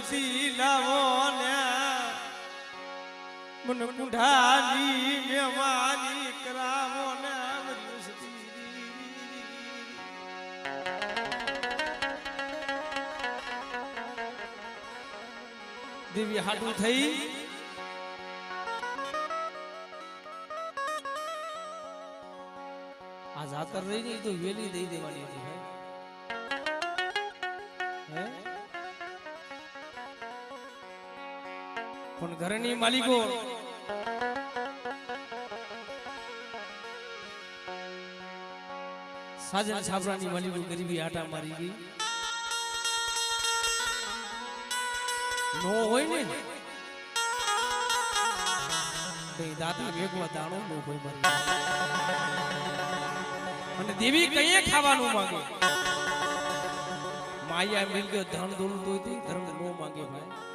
સતી લાવો ને મન કુંઢાની મેવાની કરાવો ને મરી સતી દેવી હાટું થઈ આ જાતર રહી ગઈ તો વેલી દઈ દેવાની હતી પણ ઘરની માલિકો સાજન છાપરાની માલિકો ગરીબી આટા મારી ગઈ નો હોય ને કઈ દાદી વેગવા દાણો નો કોઈ મારી અને દેવી કઈએ ખાવાનું માંગે માયા મિલ ગયો ધન દોલું તો ધર્મ નો માંગે ભાઈ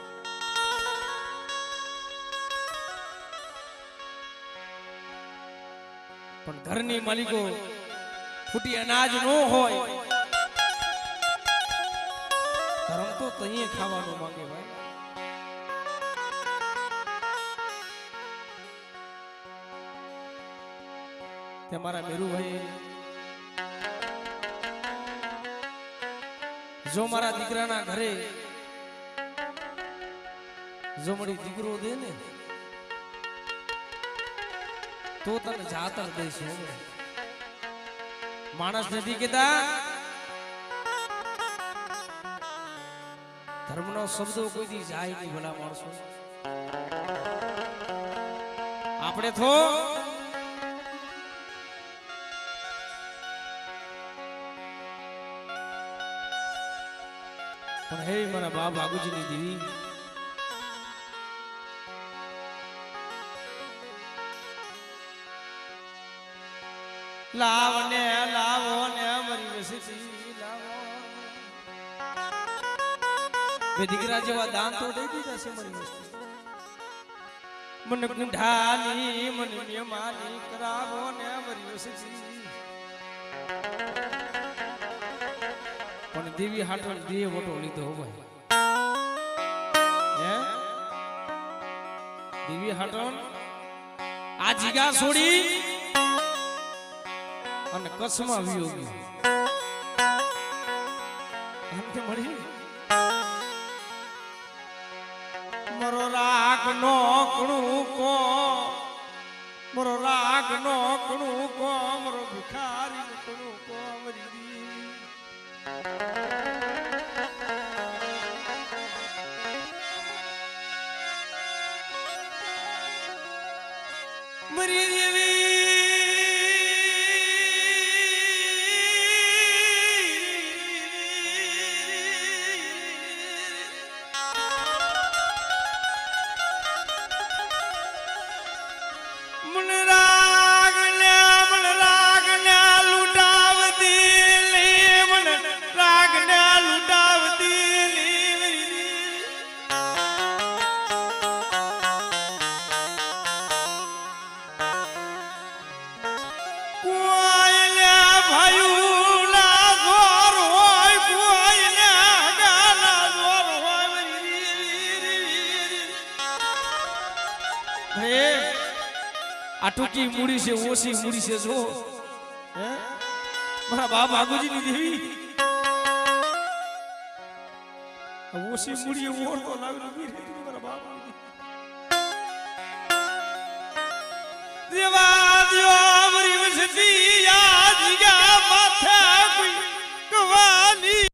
પણ ઘરની માલિકો ફૂટી અનાજ નો હોય ધર્મ તો તઈએ ખાવાનું માંગે ભાઈ તે મારા મેરુભાઈ જો મારા દીકરાના ઘરે જો મારી દીકરો દે ને તો તને જાતર દઈશ માણસ નથી કેતા ધર્મનો શબ્દો કોઈ દી જાય નહીં ભલા માણસો આપણે તો પણ હે મારા બાપ આગુજીની દેવી લાવો ને મરી વસતી લાવો બે દીકરા જેવા દાન તો દઈ દીધા છે મરી વસતી મન કુંઢાની મન મેમાની કરાવો ને મરી વસતી પણ દેવી હાટો દેવ વટો લીધો હો ભાઈ હે દેવી હાટો આ જીગા છોડી અને કચ્છમાં વિયોગી એમ કે મળી મરો રાગ નો કણું કો મરો રાગ નો કણું કો મરો ભિખારી નો કણું કો મરી મરી દેવી આ ટૂંકી મૂડી છે ઓછી મૂડી છે જો હે મારા બાપ આગુજીની દેવી ઓછી મૂડી ઓર તો લાવી મારા બાપ દેવા દિયો મરી વસતી યાદ ગયા માથા કોઈ કવાની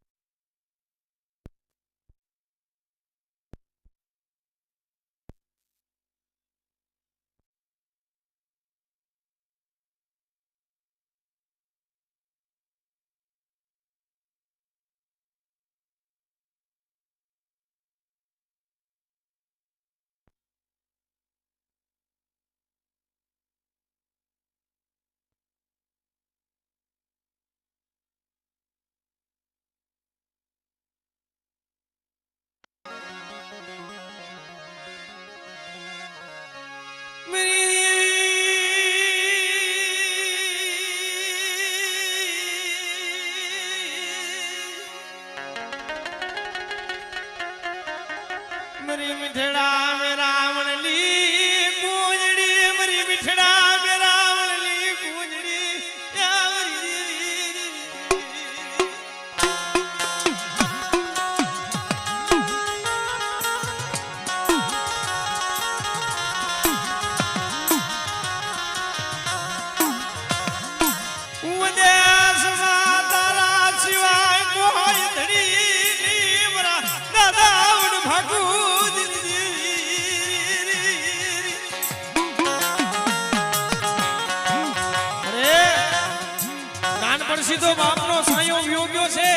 સીધો બાપનો સાયો વ્યોગ્યો છે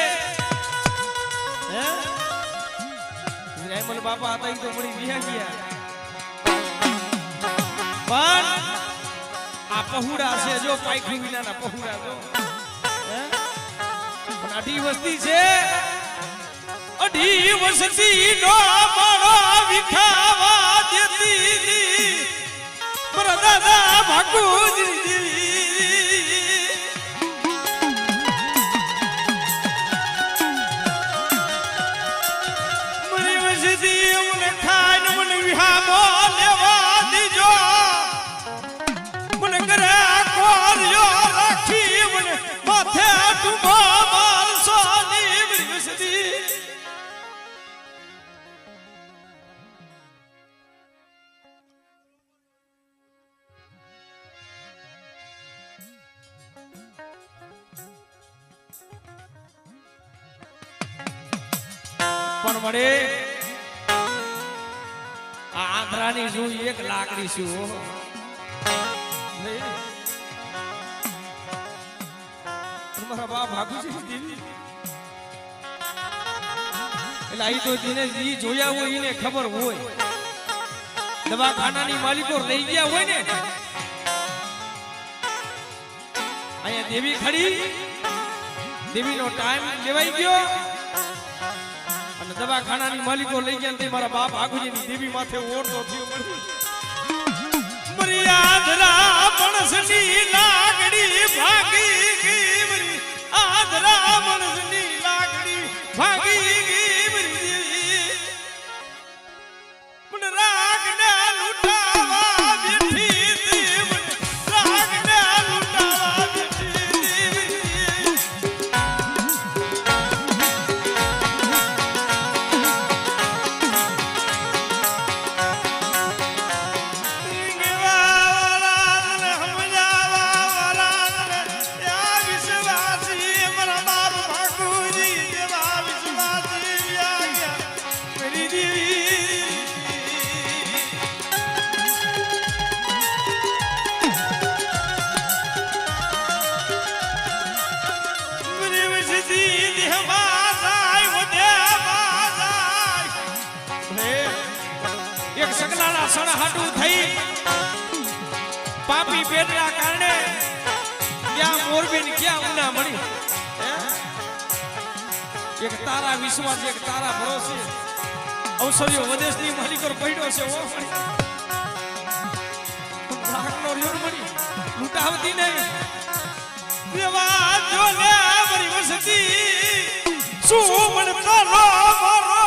હે રેમલ બાપા હતા ઈ તો મળી વિયા ગયા પણ આ પહુડા છે જો પાઈખી વિનાના પહુડા જો હે પણ અઢી વસ્તી છે અઢી વસ્તી નો મારો વિખાવા દેતી ની મારા દાદા ભાગુજી પણ વડે આ આંધ્રાની શું એક લાકડી શું મારા બાપ ભાગુજી એટલે આ તો જેને જી જોયા હોય એને ખબર હોય દવાખાનાની માલિકો લઈ ગયા હોય ને અહીંયા દેવી ખડી દેવીનો ટાઈમ લેવાઈ ગયો અને દવાખાનાની માલિકો લઈ ગયા તે મારા બાપ આગુજીની દેવી માથે ઓરતો થયો મરી આધરા મણસની લાગડી ભાગી ગઈ મરી આધરા મણસની લાગડી ભાગી ગઈ મરી મન રાગને લૂટાવા બેઠી તી મન રાગને લૂટાવા બેઠી સણહાટું થઈ પાપી પેટના કારણે ક્યાં મોરબી ને ક્યાં ઉના મળી એક તારા વિશ્વાસ એક તારા ભરોસે અવસરીઓ વિદેશની માલિકો પડ્યો છે ઓ ભાગનો લ્યોર મળી લૂંટાવતી નહીં દેવા જો લે મારી વસતી શું મણતો લો મારો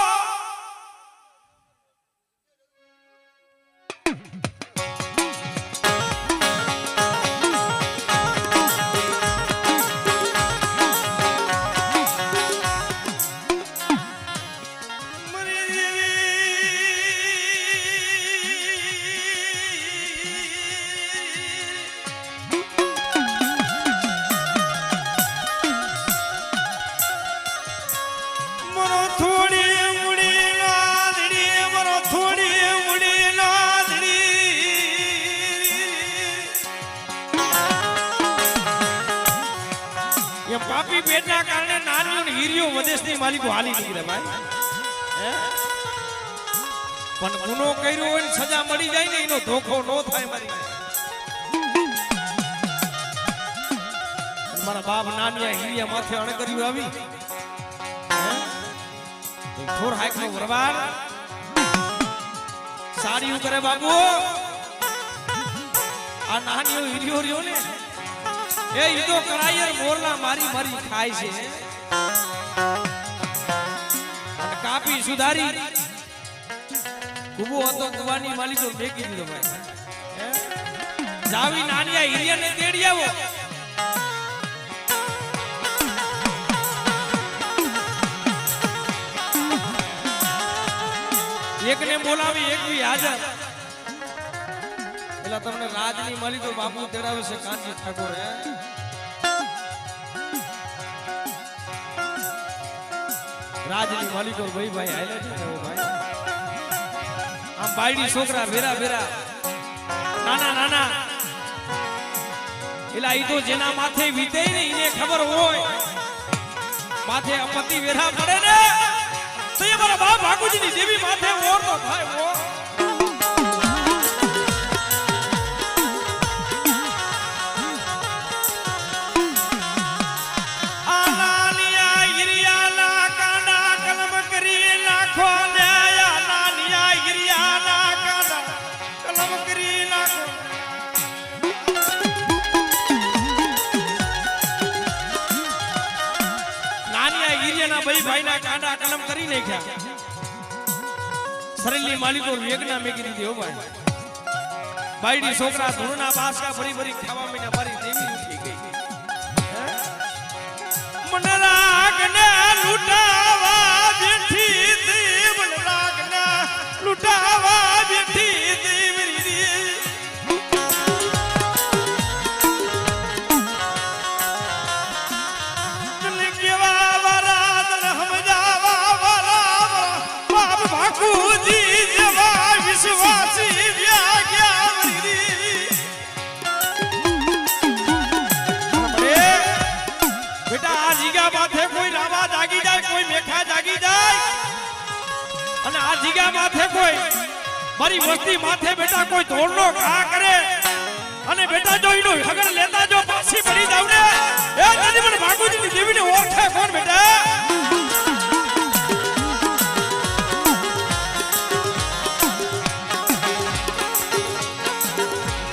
પાપી પેટના કારણે નાનીઓ હીરિયો વિદેશની માલિકો હાલી નીકળે ભાઈ પણ ગુનો કર્યો હોય ને સજા મળી જાય ને એનો ધોખો નો થાય મારી મારા બાપ નાનિયા હીરિયા માથે અણકર્યું આવી થોર હાઈક નો વરવાડ સાડીઓ કરે બાબુ આ નાનીઓ હીરિયો રહ્યો ને એ ઈદો કરાયર મોરલા મારી મારી ખાય છે અને કાપી સુધારી કુબો હતો કુવાની માલિકો બેકી દીધો ભાઈ જાવી નાનિયા હિરિયાને તેડી આવો એકને બોલાવી એક બી હાજર એટલે તમને રાજની માલિકો બાપુ તેડાવે છે કાનજી ઠાકોર રાજની માલિકો ભાઈ ભાઈ હાલે છે ભાઈ આમ બાયડી છોકરા ભેરા ભેરા નાના નાના એટલે એલા ઈ તો જેના માથે વીતે ને એને ખબર હોય માથે આપત્તિ વેરા પડે ને તો એ મારા બાપ ભાગુજીની દેવી માથે ઓર તો થાય ઓ ભાઈના કાંડા કલમ કરી નાખ્યા શરીરની માલિકો વેગના મેકી દીધી હો ભાઈ બાયડી છોકરા ધૂળના બાસકા ભરી ભરી ખાવા મહિના મારી દેવી ઉઠી ગઈ મન રાગને લૂટાવા બેઠી દી મન રાગને લૂટાવા બેઠી દી માથે કોઈ મારી વસ્તી માથે બેટા કોઈ ધોળનો ઘા કરે અને બેટા જો ઈનો હગર લેતા જો પાછી પડી જાવ ને એ નદી મને ભાગુજીની દેવીને ઓળખે કોણ બેટા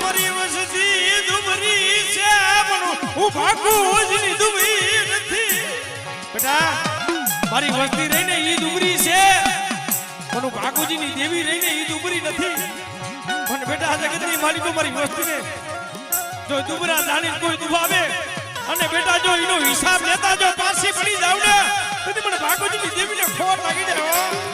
મારી વસ્તી દુબરી છે પણ હું ભાગુજીની દુબરી નથી બેટા મારી વસ્તી રહીને ઈ દુબરી છે પણ ભાગુજીની દેવી રહીને ઈ દુબરી નથી પણ બેટા જગતની માલિકો મારી વસ્તીને જો દુબરા જાણી કોઈ દુભાવે અને બેટા જો એનો હિસાબ લેતા જો પાછી પડી જાવ ને તો મને ભાગુજીની દેવીને ખોટ લાગી જાય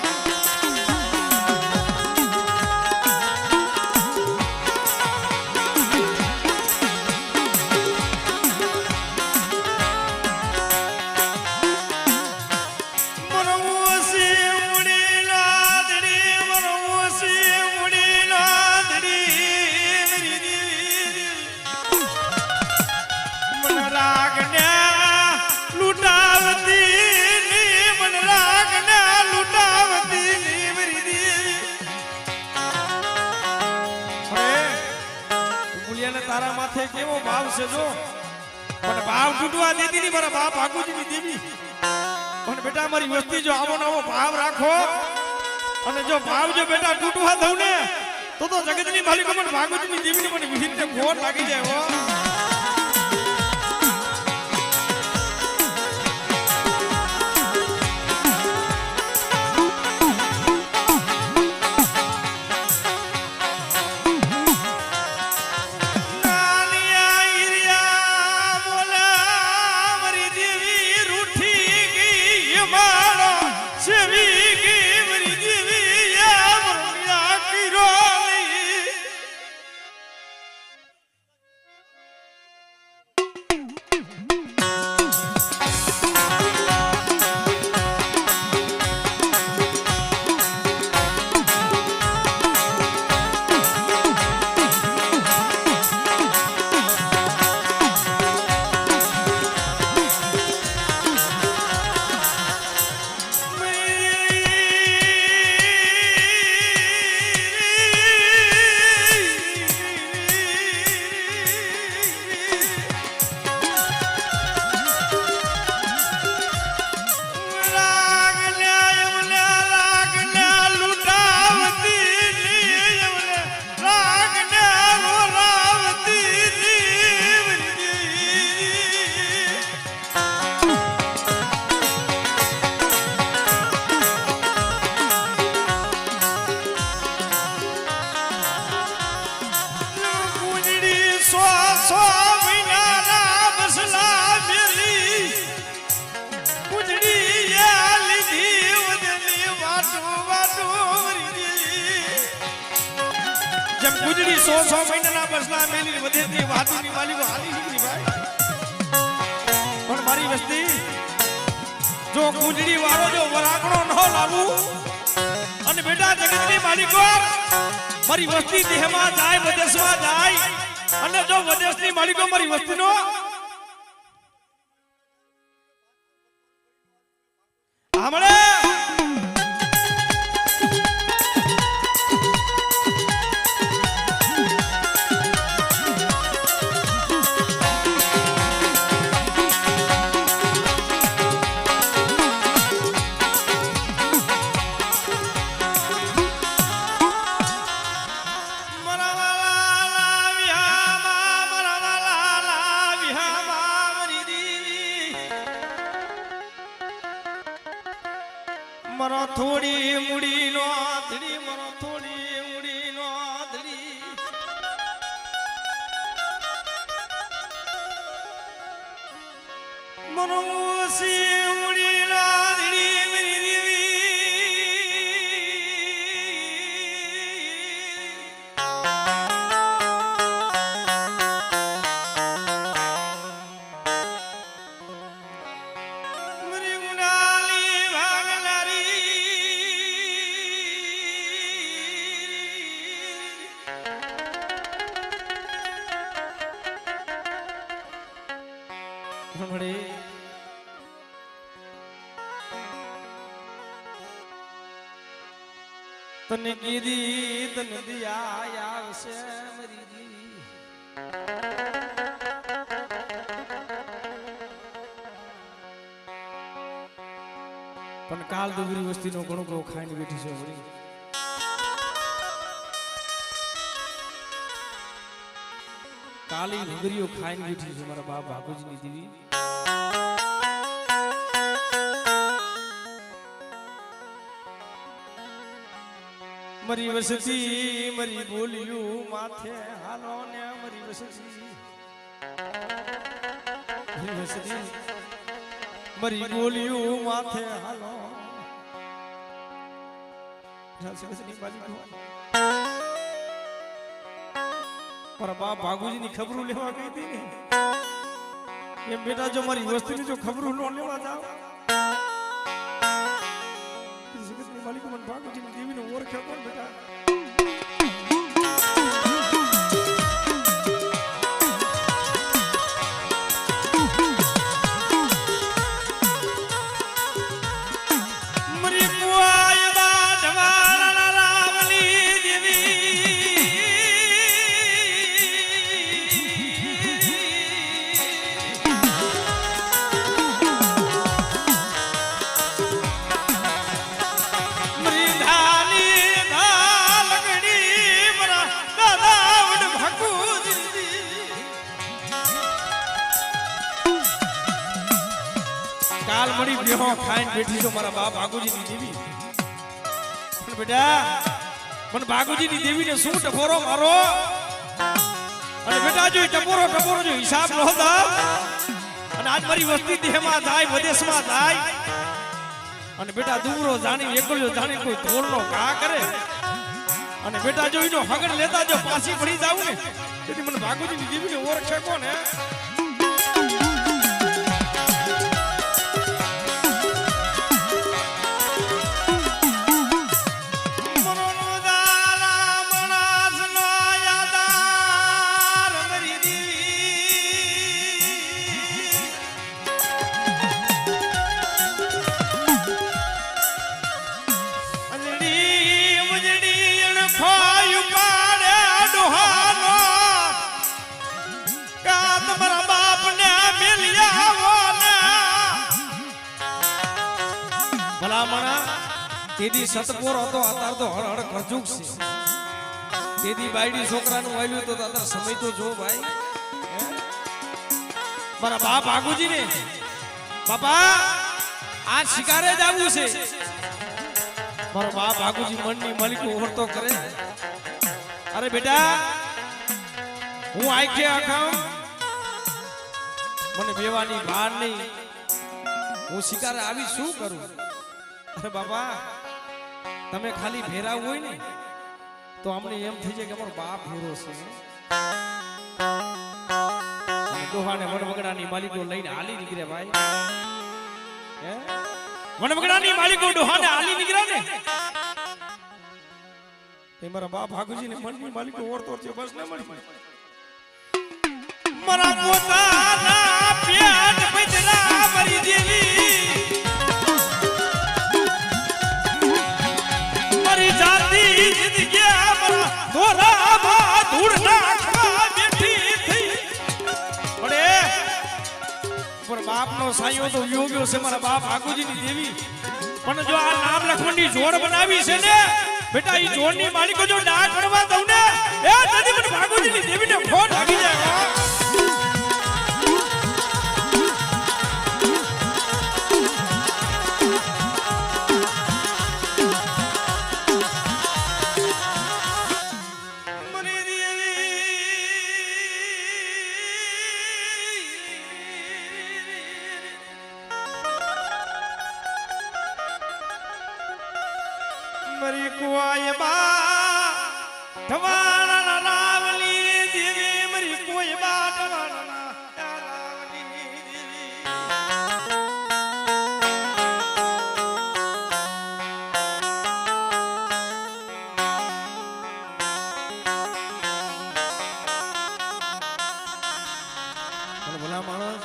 તારા માથે કેવો ભાવ છે જો પણ ભાવ તૂટવા દેતી નહીં મારા બાપ ભાગુજીની દેવી પણ બેટા મારી વસ્તી જો આવો નવો ભાવ રાખો અને જો ભાવ જો બેટા તૂટવા દઉં ને તો જગતની માલિકો મને ભાગુજીની દેવીને મને વિહિતને ખોટ લાગી જાય હો ગુજરી 100 મહિનાના બસલા મેલી વધેતી વાતુની માલિકો હાલી નીકળી ભાઈ પણ મારી વસ્તી જો ગુજરી વાળો જો વરાકણો ન લાવું અને બેટા જગતની માલિકો મારી વસ્તી દેહમાં જાય વિદેશમાં જાય અને જો વિદેશની માલિકો મારી વસ્તીનો આમળે મરો થોડી મુડી નો ધડી મરો થોડી મુડી નો ધડી મરો મુસી મુડી નો ધડી મરી દેવી મરી ગુનાલી ભાગનારી તને કીધી તને દિયા આવશે મરી પણ કાલ દુગરી વસ્તીનો ઘણો ઘણો ખાઈને બેઠી છે મરી કાલી ડુંગરીઓ ખાઈને બેઠી છે મારા બાપ ભાગોજીની દેવી મરી વસતી મરી બોલ્યું માથે હાલો ને મરી વસતી મરી બોલ્યું માથે હાલો મારા બાપ ભાગુજીની ખબરું લેવા ગઈ હતી ને એમ બેટા જો મારી વસ્તીની જો ખબરું ન લેવા જાવ માલિકો મને ભાગુજીની દેવીને ઓળખ્યો કોણ બેટા મરી કુવાય બાઢવાળા રામની દેવી કાલ મળી બેહો ખાઈને બેઠી છો મારા બાપ ભાગુજીની દેવી પણ બેટા મને ભાગુજીની દેવીને શું ટપોરો મારો અને બેટા જો ટપોરો જો હિસાબ નો દા અને આજ મારી વસ્તી દેહમાં જાય વિદેશમાં જાય અને બેટા દુબરો જાણી એકલ્યો જાણી કોઈ ધોરનો ઘા કરે અને બેટા જો એનો હગડ લેતા જો પાછી પડી જાવ ને તેથી મને ભાગુજીની દેવીને ઓળખે કોને તેદી સતપોર હતો અત્યાર તો હળ કરજુક છે તેદી બાયડી છોકરાનું વાલ્યું તો અત્યારે સમય તો જો ભાઈ મારા બાપ ભાગુજી ને બાપા આ શિકારે જ આવવું છે મારો બાપ ભાગુજી મનની માલિકો ઓરતો કરે અરે બેટા હું આખે આખા મને બેવાની ભાર નહીં હું શિકારે આવી શું કરું અરે બાપા તમે ખાલી ભેરાવ હોય ને તો અમને એમ થઈ જાય કે અમારો બાપ ભેરો છે દોહાને વનવગડાની માલિકો લઈને હાલી નીકળે ભાઈ હે વનવગડાની માલિકો દોહાને હાલી નીકળે ને તે મારા બાપ ભાગુજીને મનની માલિકો ઓરતો છે બસ ન મળી મારા પોતાના પેટ પૈતરા મારી દેવી મારી જાતિ જિંદગી મારા ધોરામાં ધૂળ નાખવા બેઠી થઈ પડે પર બાપનો સાયો તો વ્યો ગયો છે મારા બાપ આગુજીની દેવી પણ જો આ નામ લખમણની જોડ બનાવી છે ને બેટા ઈ જોડની માલિકો જો ડાક કરવા દઉં ને એ નદી મને ભાગુજીની દેવીને ફોન લાગી જાય મરી કુવાય બા ઠવાણા રાવલી દેવી મરી કુવાય બા ઠવાણા રાવલી દેવી અને ભલા માણસ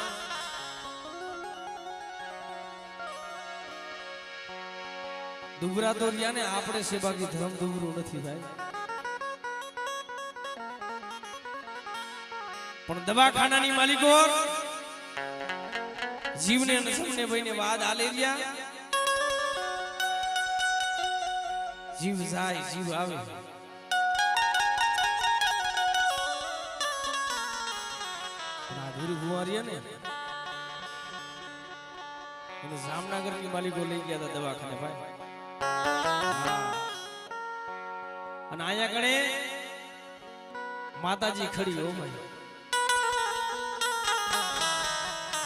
દુબરા તો રહ્યા ને આપણે છે બાકી ધર્મ દુબરું નથી ભાઈ પણ દવાખાનાની માલિકો જીવને અને સમને ભાઈને વાદ આલે રહ્યા જીવ જાય જીવ આવે આ ધૂરી ગુવારિયા ને એને જામનગર ની માલિકો લઈ ગયા હતા દવાખાને ભાઈ અને આયા કણે માતાજી ખડી હો ભાઈ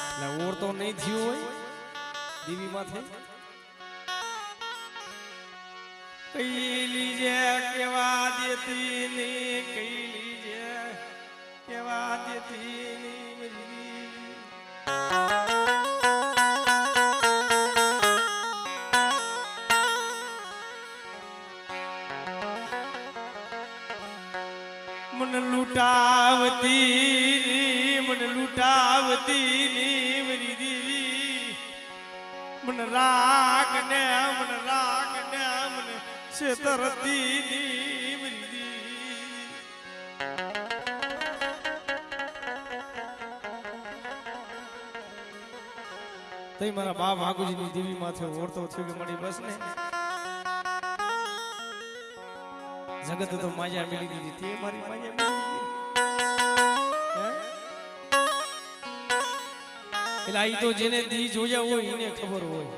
એટલે ઓર તો નહીં થયું હોય દેવી માથે કઈ લીજે કેવા દેતી ની કઈ લીજે કેવા દેતી ની मन लुटावती नी मेरी देवी मन राग ने मन छेतरती नी मेरी देवी तई मारा बाप भागुजी ની દેવી માથે ઓરતો થયો કે મળી બસ ને જગત તો માયા મિલી દીધી તે મારી માયા મિલી એટલે આ તો જેને દી જોયા હોય એને ખબર હોય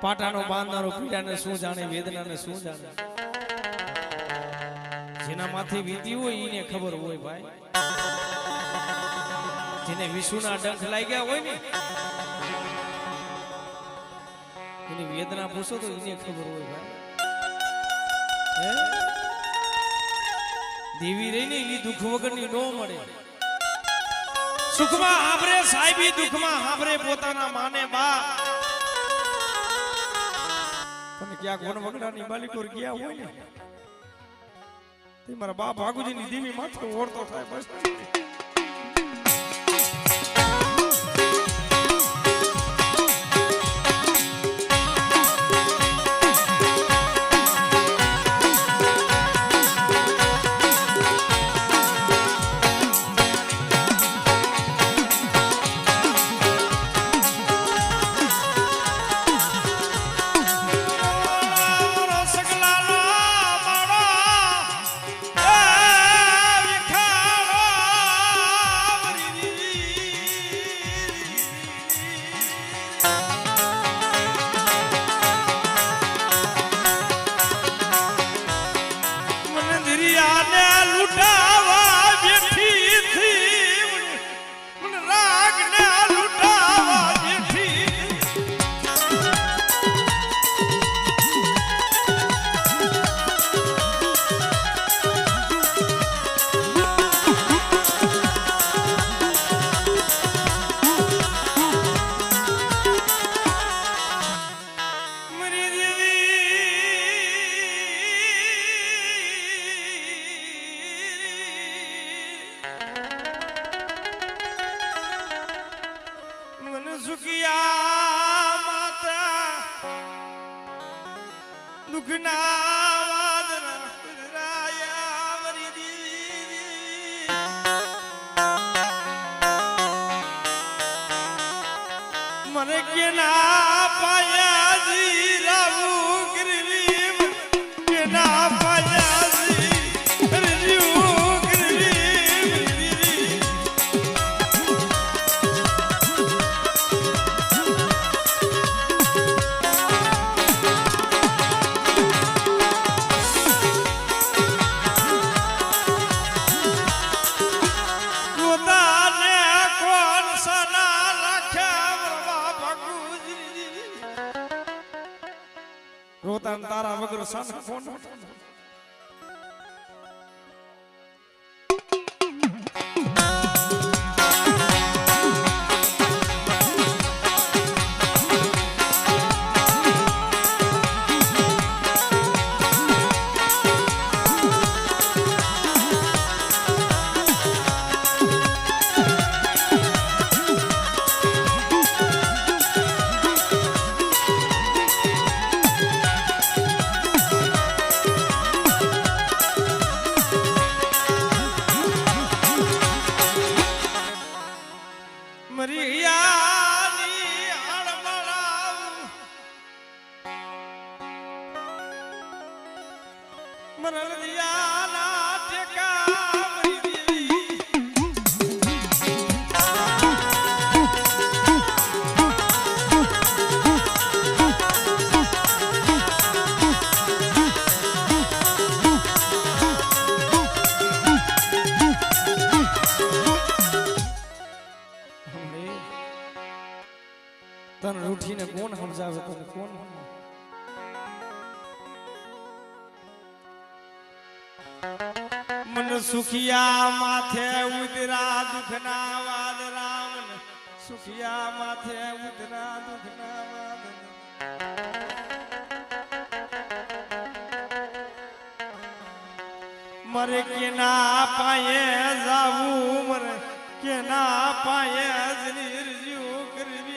પાટાનો બાંધનારો પીડાને શું જાણે વેદનાને શું જાણે જેના માથે વીતી હોય એને ખબર હોય ભાઈ જેને વિશુના ડંખ લાગ્યા હોય ને એની વેદના પૂછો તો એને ખબર હોય ભાઈ દેવી રહીને એની દુઃખ વગરની નો મળે સુખમાં હાંભરે સાહેબી દુઃખમાં હાંભરે પોતાના માને બા પણ ક્યાંક વન વગડાની માલિકો ગયા હોય ને તે મારા બાપ ભાગુજીની દેવી માથે ઓરતો થાય બસ સાના ફોન તને રૂઠીને કોણ સમજાવે તને કોણ મન સુખિયા માથે ઉતરા દુખના વાદ રામ સુખિયા માથે ઉતરા દુખના વાદ મરે કે ના પાયે જાવું મરે કે ના પાયે જનીરજ્યુ કરવી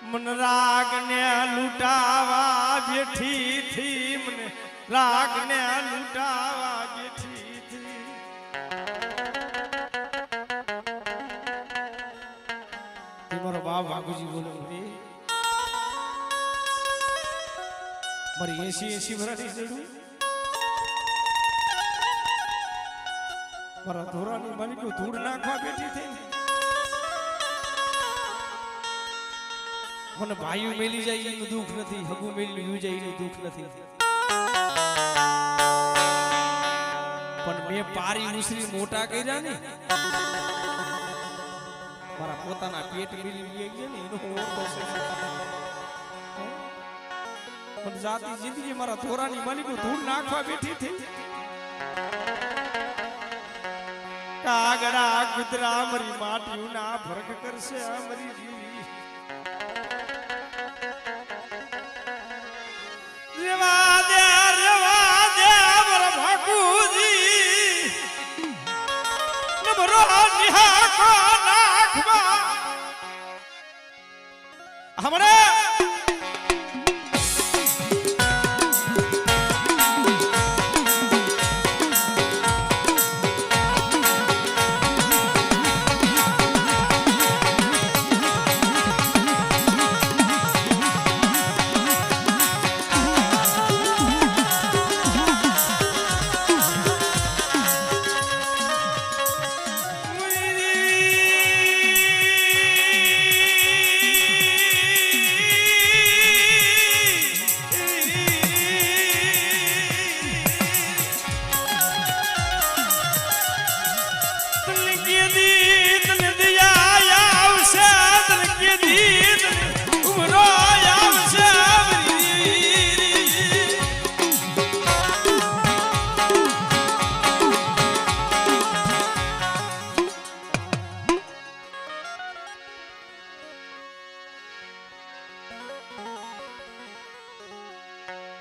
મન રાગ ને લૂટાવા બેઠી થી મને રાગ ને લૂટાવા બેઠી થી મારો બાપ વાઘુજી બોલે મારી 80 વર્ષની જડું મારા ધોરાની માલિકો ધૂળ નાખવા બેઠી થઈ મને ભાઈઓ મેલી જાય એનું દુઃખ નથી હગુ મેલી જાય એનું દુઃખ નથી પણ મેં પારી મુસરી મોટા કર્યા ને મારા પોતાના પેટ મિલી ગયા ને એનો પણ જાતિ જિંદગી મારા ધોરાની માલિકો ધૂળ નાખવા બેઠી થઈ કાગડા કુતરા મરી માટીયું ના ફરક કરશે આ મરી જીવી રેવા દે મારા ભાગુજી નમરો નિહા કો નાખવા હમણે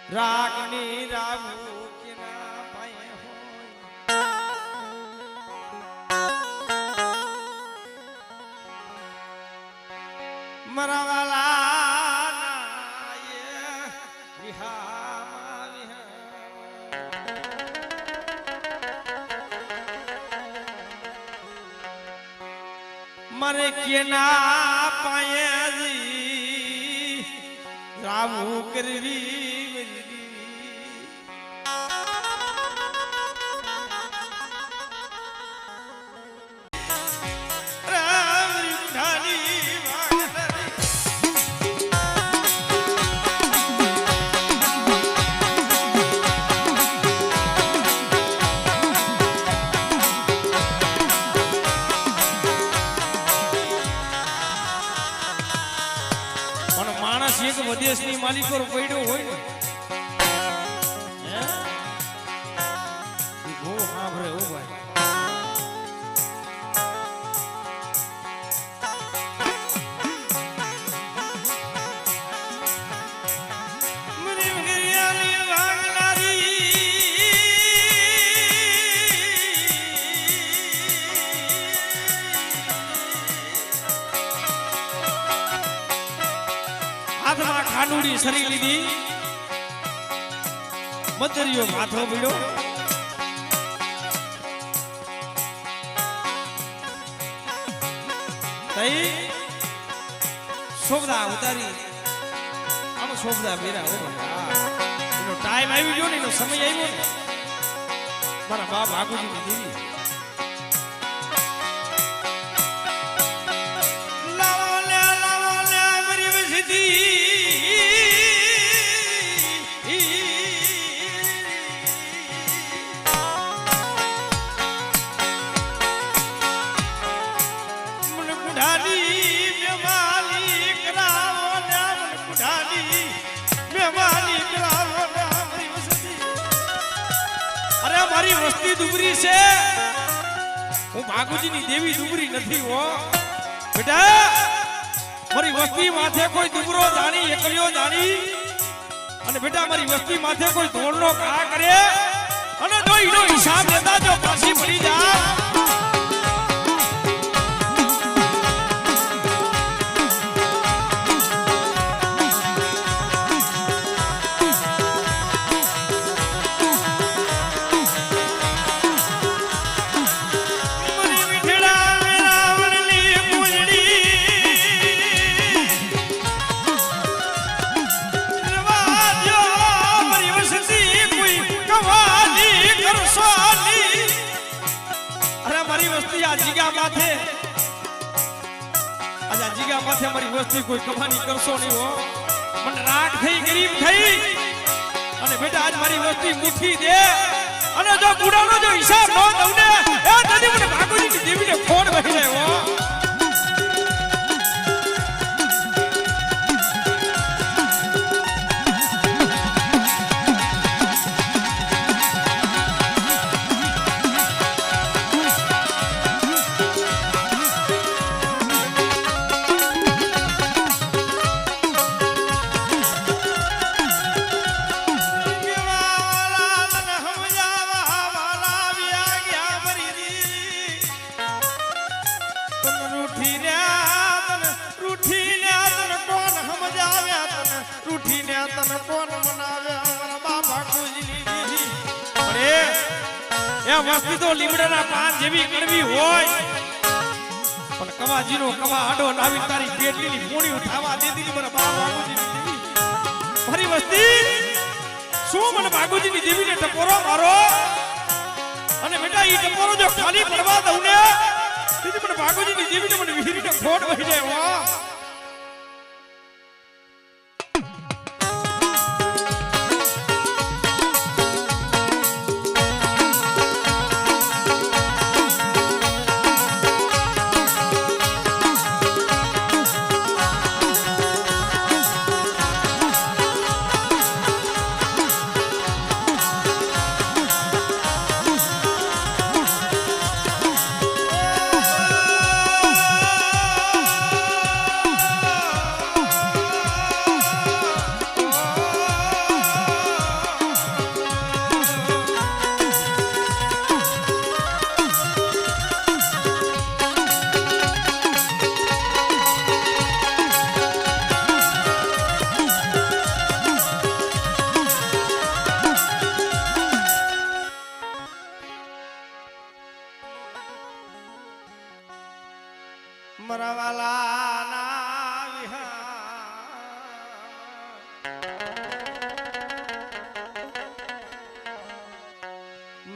રાગની રાગુ કે ના પાય હોય મારા વાલા નાય વિહા મરે કે ના પાય રામુ કરવી વદેશની માલિકો પડ્યો હોય ને હે ઈ બહુ સાંભળે હો ભાઈ હાથમાં ખાંડુડી સરી લીધી મધરિયો માથો પીડ્યો તઈ શોભદા ઉતારી આમ શોભદા મેરા હો એનો ટાઈમ આવી ગયો ને એનો સમય આવ્યો ને મારા બાપ આગુજીની દેવી મારી વસ્તી ડુબરી છે હું ભાગુજીની દેવી ડુબરી નથી હો બેટા મારી વસ્તી માથે કોઈ ડુબરો જાણી એકલ્યો જાણી અને બેટા મારી વસ્તી માથે કોઈ ધોળનો ઘા કરે અને જો ઈનો હિસાબ લેતા જો પાછી પડી જા જીગા માથે આજા જીગા માથે મારી વસ્તી કોઈ કમાની કરશો નહીં હો મને રાગ થઈ ગરીબ થઈ અને બેટા આજ મારી વસ્તી મુઠ્ઠી દે અને જો ગુડાનો જો હિસાબ ન દઉં ને એ તદી મને ભાગુજીની દેવીને ફોન વહી જાય હો વસ્તી તો લીમડાના પાન જેવી કડવી હોય પણ કવાજીનો કવા આડો લાવી તારી પેટલીની પૂણી ઉઠાવા દેતી મને ભાગુજીની દેવી મારી વસ્તી શું મને ભાગુજીની દેવીને ટકોરો મારો અને બેટા ઈ ટકોરો જો ખાલી પડવા દઉં ને તેથી મને ભાગુજીની દેવીને મને વિહીરીને ખોટ વહી જાય હો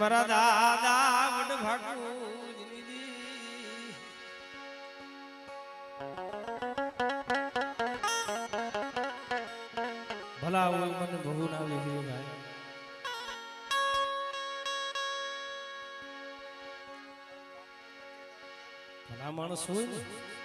મારા દાદા વડ ભાગુજીની દી ભલા હોય મને બહુ ના લીધી ભાઈ ભલા માણસ હોય ને